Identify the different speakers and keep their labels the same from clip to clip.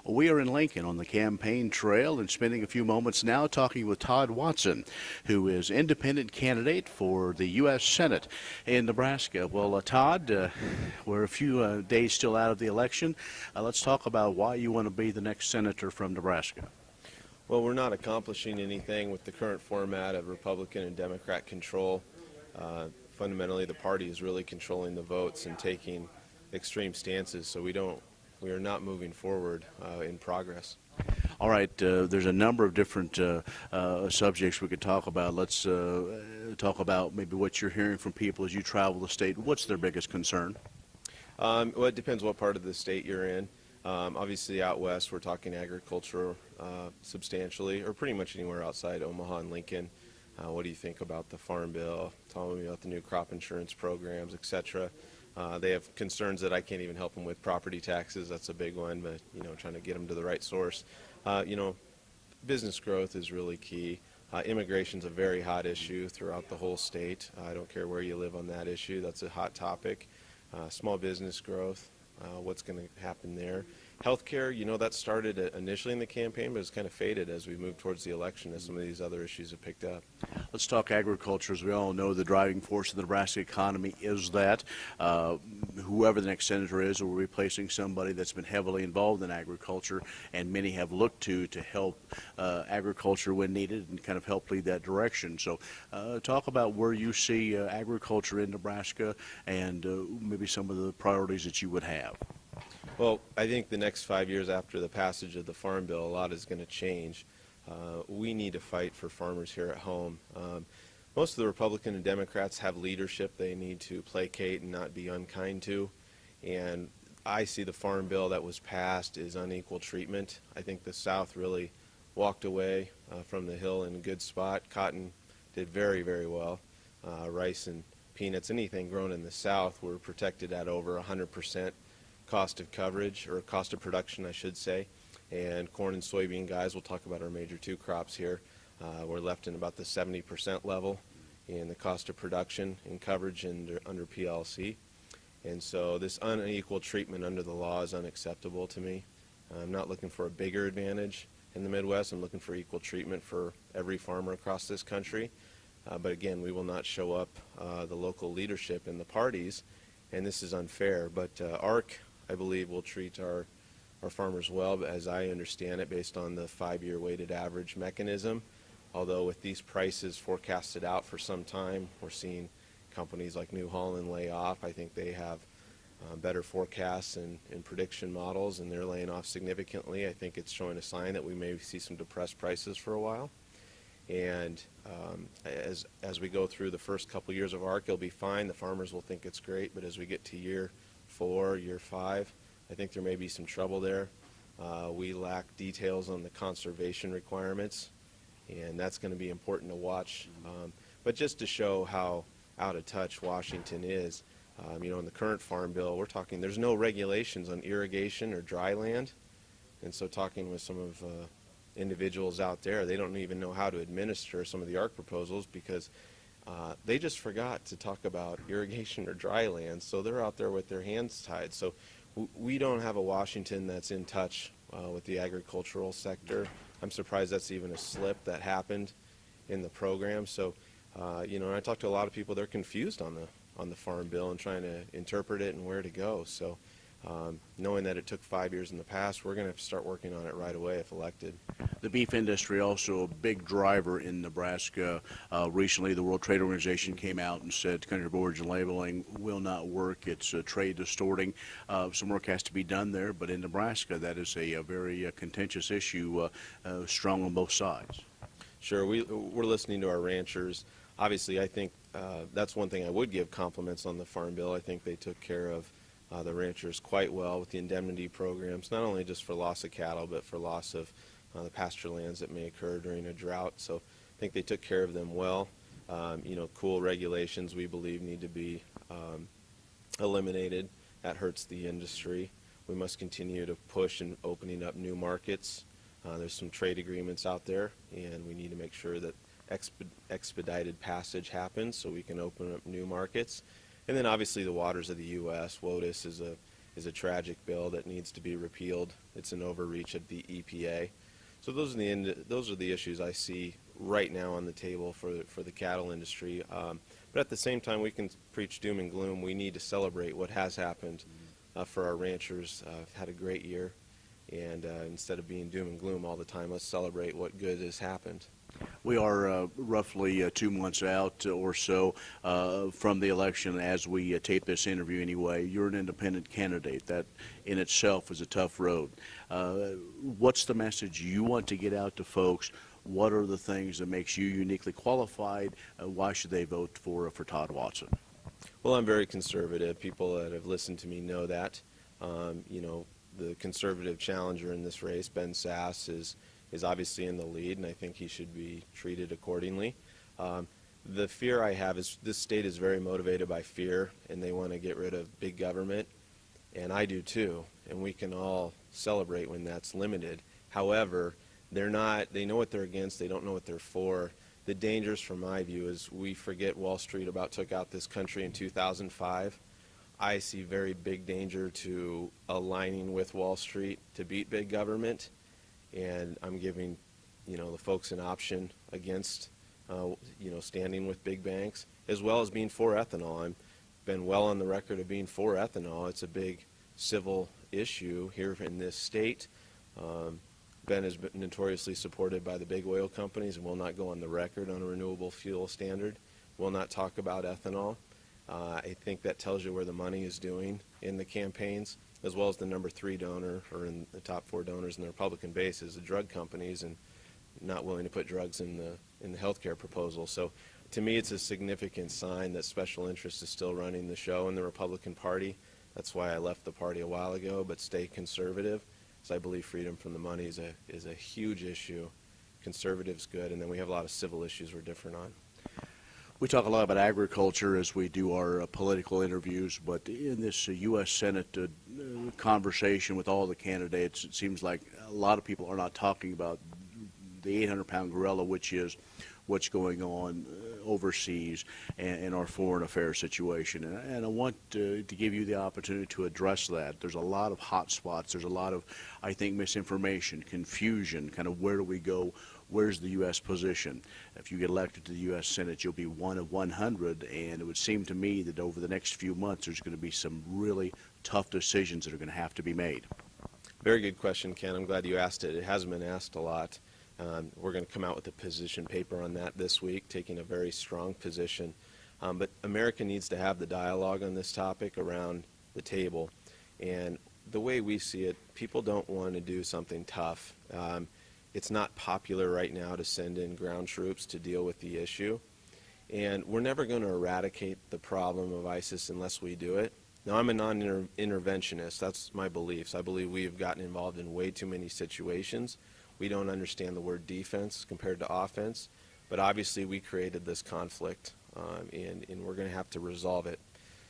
Speaker 1: We are in Lincoln on the campaign trail and spending a few moments now talking with Todd Watson, who is independent candidate for the U.S. Senate in Nebraska. Well, Todd, we're a few days still out of the election. Let's talk about why you want to be the next senator from Nebraska.
Speaker 2: Well, we're not accomplishing anything with the current format of Republican and Democrat control. Fundamentally, the party is really controlling the votes and taking extreme stances, so we are not moving forward in progress.
Speaker 1: All right, there's a number of different subjects we could talk about. Let's talk about maybe what you're hearing from people as you travel the state. What's their biggest concern?
Speaker 2: Well, it depends what part of the state you're in. Obviously, out west, we're talking agriculture substantially, or pretty much anywhere outside Omaha and Lincoln. What do you think about the Farm Bill? Tell me about the new crop insurance programs, etc. They have concerns that I can't even help them with. Property taxes, that's a big one, but trying to get them to the right source. Business growth is really key. Immigration's a very hot issue throughout the whole state. I don't care where you live on that issue. That's a hot topic. Small business growth, what's going to happen there. Healthcare, that started initially in the campaign, but it's kind of faded as we move towards the election as some of these other issues have picked up.
Speaker 1: Let's talk agriculture. As we all know, the driving force of the Nebraska economy is that. Whoever the next senator is, we're replacing somebody that's been heavily involved in agriculture, and many have looked to help agriculture when needed and kind of help lead that direction. So talk about where you see agriculture in Nebraska and maybe some of the priorities that you would have.
Speaker 2: Well, I think the next 5 years after the passage of the Farm Bill, a lot is going to change. We need to fight for farmers here at home. Most of the Republican and Democrats have leadership they need to placate and not be unkind to. And I see the Farm Bill that was passed is unequal treatment. I think the South really walked away from the Hill in a good spot. Cotton did very, very well. Rice and peanuts, anything grown in the South, were protected at over 100% cost of coverage, or cost of production, I should say. And corn and soybean, guys, we'll talk about our major two crops here. We're left in about the 70% level in the cost of production and coverage under PLC. And so this unequal treatment under the law is unacceptable to me. I'm not looking for a bigger advantage in the Midwest. I'm looking for equal treatment for every farmer across this country. But again, we will not show up the local leadership in the parties, and this is unfair. But ARC, I believe, will treat our farmers well, as I understand it, based on the 5-year weighted average mechanism. Although with these prices forecasted out for some time, we're seeing companies like New Holland lay off. I think they have better forecasts and prediction models, and they're laying off significantly. I think it's showing a sign that we may see some depressed prices for a while. And as we go through the first couple years of ARC, it'll be fine. The farmers will think it's great, but as we get to year 4, year 5, I think there may be some trouble there. We lack details on the conservation requirements, and that's going to be important to watch. But just to show how out of touch Washington is, in the current Farm Bill, we're talking there's no regulations on irrigation or dry land. And so talking with some of individuals out there, they don't even know how to administer some of the ARC proposals because they just forgot to talk about irrigation or dry land, so they're out there with their hands tied. So we don't have a Washington that's in touch with the agricultural sector. I'm surprised that's even a slip that happened in the program. So, and I talked to a lot of people, they're confused on the Farm Bill and trying to interpret it and where to go. So knowing that it took 5 years in the past, we're going to have to start working on it right away if elected.
Speaker 1: The beef industry also a big driver in Nebraska. Recently, the World Trade Organization came out and said country of origin labeling will not work. It's trade distorting. Some work has to be done there, but in Nebraska, that is a very contentious issue, strong on both sides.
Speaker 2: Sure, we're listening to our ranchers. Obviously, I think that's one thing I would give compliments on the Farm Bill. I think they took care of the ranchers quite well with the indemnity programs, not only just for loss of cattle, but for loss of the pasture lands that may occur during a drought. So I think they took care of them well. Cool regulations we believe need to be eliminated. That hurts the industry. We must continue to push in opening up new markets. There's some trade agreements out there, and we need to make sure that expedited passage happens so we can open up new markets. And then obviously the waters of the U.S. WOTUS is a is a tragic bill that needs to be repealed. It's an overreach of the EPA. So those are the issues I see right now on the table for the cattle industry. But at the same time, we can preach doom and gloom. We need to celebrate what has happened for our ranchers. Had a great year, and instead of being doom and gloom all the time, let's celebrate what good has happened.
Speaker 1: We are roughly 2 months out or so from the election as we tape this interview anyway. You're an independent candidate. That in itself is a tough road. What's the message you want to get out to folks? What are the things that makes you uniquely qualified? Why should they vote for Todd Watson?
Speaker 2: Well, I'm very conservative. People that have listened to me know that. The conservative challenger in this race, Ben Sass, is obviously in the lead, and I think he should be treated accordingly. The fear I have is this state is very motivated by fear, and they want to get rid of big government, and I do too, and we can all celebrate when that's limited. However, they know what they're against, they don't know what they're for. The dangers, from my view, is we forget Wall Street about took out this country in 2005. I see very big danger to aligning with Wall Street to beat big government. And I'm giving, the folks an option against, standing with big banks, as well as being for ethanol. I've been well on the record of being for ethanol. It's a big civil issue here in this state. Ben has been notoriously supported by the big oil companies and will not go on the record on a renewable fuel standard, will not talk about ethanol. I think that tells you where the money is doing in the campaigns, as well as the number 3 donor, or in the top 4 donors in the Republican base, is the drug companies, and not willing to put drugs in the health care proposal. So to me, it's a significant sign that special interest is still running the show in the Republican Party. That's why I left the party a while ago, but stay conservative, because I believe freedom from the money is a huge issue. Conservative's good, and then we have a lot of civil issues we're different on.
Speaker 1: We talk a lot about agriculture as we do our political interviews, but in this U.S. Senate conversation with all the candidates, it seems like a lot of people are not talking about the 800-pound gorilla, which is what's going on overseas and our foreign affairs situation. And I want to give you the opportunity to address that. There's a lot of hot spots. There's a lot of, I think, misinformation, confusion, kind of where do we go? Where's the U.S. position? If you get elected to the U.S. Senate, you'll be one of 100, and it would seem to me that over the next few months there's going to be some really tough decisions that are going to have to be made.
Speaker 2: Very good question, Ken. I'm glad you asked it. It hasn't been asked a lot. We're going to come out with a position paper on that this week, taking a very strong position. But America needs to have the dialogue on this topic around the table. And the way we see it, people don't want to do something tough. It's not popular right now to send in ground troops to deal with the issue. And we're never going to eradicate the problem of ISIS unless we do it. Now, I'm a non-interventionist. That's my beliefs. I believe we have gotten involved in way too many situations. We don't understand the word defense compared to offense. But obviously, we created this conflict, and we're going to have to resolve it.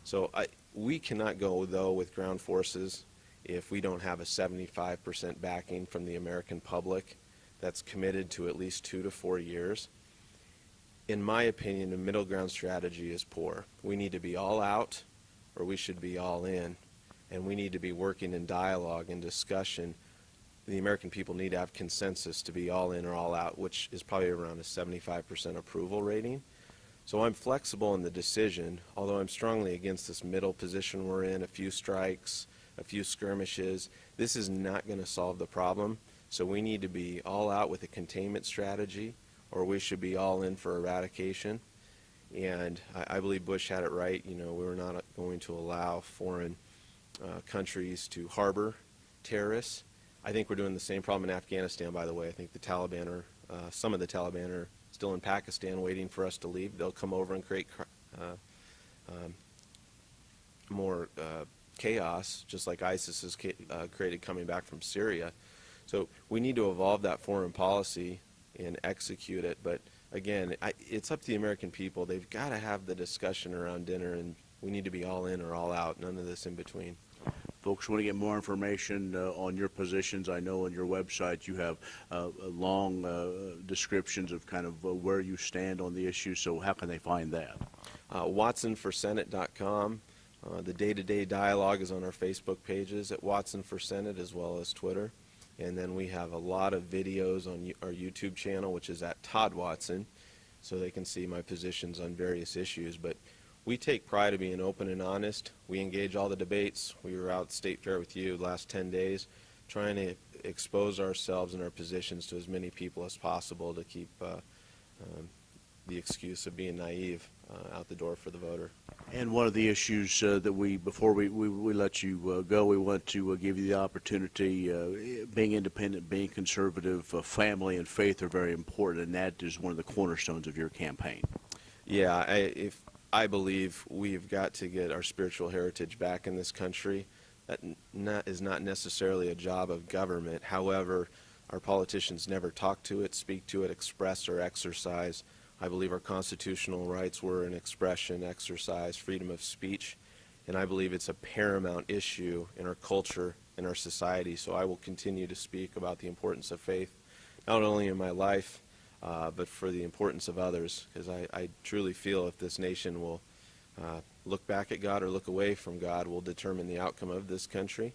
Speaker 2: So we cannot go, though, with ground forces if we don't have a 75% backing from the American public that's committed to at least 2 to 4 years. In my opinion, the middle ground strategy is poor. We need to be all out, or we should be all in, and we need to be working in dialogue and discussion. The American people need to have consensus to be all in or all out, which is probably around a 75% approval rating. So I'm flexible in the decision, although I'm strongly against this middle position we're in, a few strikes, a few skirmishes. This is not going to solve the problem. So we need to be all out with a containment strategy, or we should be all in for eradication. And I believe Bush had it right. We're not going to allow foreign countries to harbor terrorists. I think we're doing the same problem in Afghanistan, by the way. I think the Taliban some of the Taliban are still in Pakistan waiting for us to leave. They'll come over and create more chaos, just like ISIS has created coming back from Syria. So we need to evolve that foreign policy and execute it. But again, it's up to the American people. They've got to have the discussion around dinner, and we need to be all in or all out, none of this in between.
Speaker 1: Folks want to get more information on your positions. I know on your website you have long descriptions of kind of where you stand on the issue, so how can they find that?
Speaker 2: WatsonforSenate.com. The day-to-day dialogue is on our Facebook pages at Watson for Senate as well as Twitter. And then we have a lot of videos on our YouTube channel, which is at Todd Watson, so they can see my positions on various issues. But we take pride in being open and honest. We engage all the debates. We were out at State Fair with you the last 10 days trying to expose ourselves and our positions to as many people as possible to keep the excuse of being naive out the door for the voter.
Speaker 1: And one of the issues that before we let you go, we want to give you the opportunity, being independent, being conservative, family and faith are very important, and that is one of the cornerstones of your campaign.
Speaker 2: Yeah, I believe we've got to get our spiritual heritage back in this country. That is not necessarily a job of government. However, our politicians never talk to it, speak to it, express or exercise. I believe our constitutional rights were an expression, exercise, freedom of speech, and I believe it's a paramount issue in our culture, in our society. So I will continue to speak about the importance of faith, not only in my life, but for the importance of others, because I truly feel if this nation will look back at God or look away from God will determine the outcome of this country.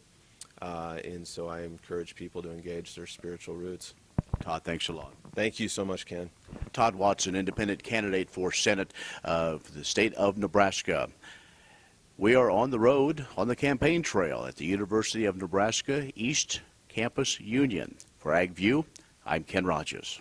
Speaker 2: And so I encourage people to engage their spiritual roots.
Speaker 1: Todd, thanks a lot.
Speaker 2: Thank you so much, Ken.
Speaker 1: Todd Watson, independent candidate for Senate for the state of Nebraska. We are on the road on the campaign trail at the University of Nebraska East Campus Union. For AgView, I'm Ken Rahjes.